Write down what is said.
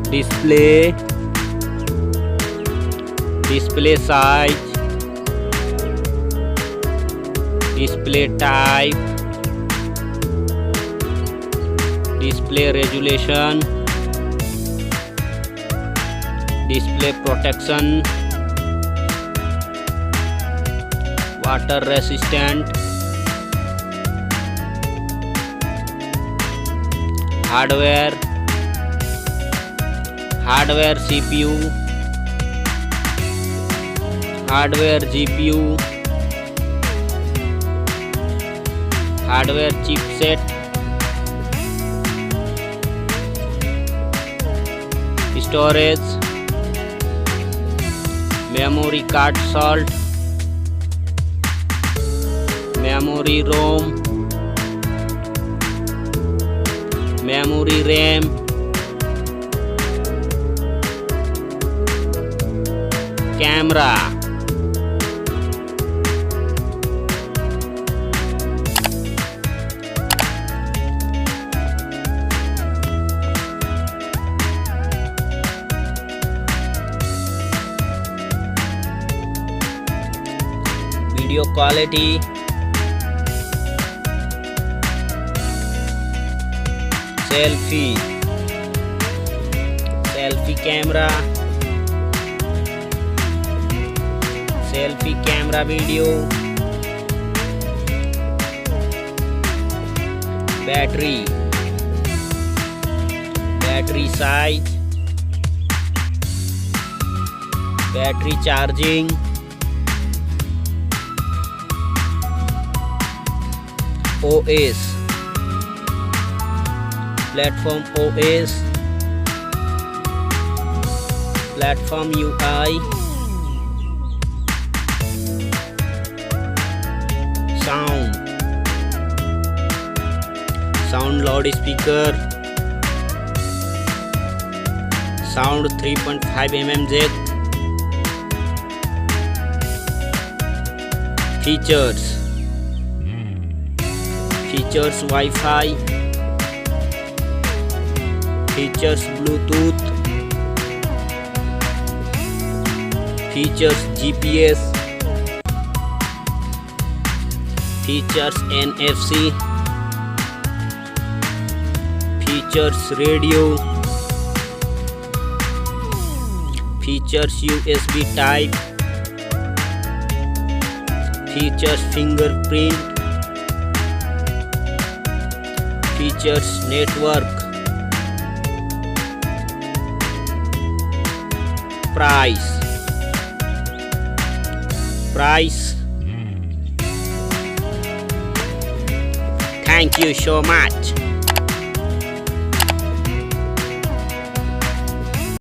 display, display size, display type, display resolution, display protection, water resistant, hardware, hardware CPU, hardware GPU, hardware chipset, storage, memory card slot, memory ROM, memory RAM, camera, video quality, selfie, selfie camera, selfie camera video, battery, battery size, battery charging, OS, platform OS, platform UI, sound, sound loudspeaker, sound 3.5 mm jack, features, features Wi-Fi, features Bluetooth, features GPS, features NFC, features radio, features USB type, features fingerprint, features network, price, price. Thank you so much.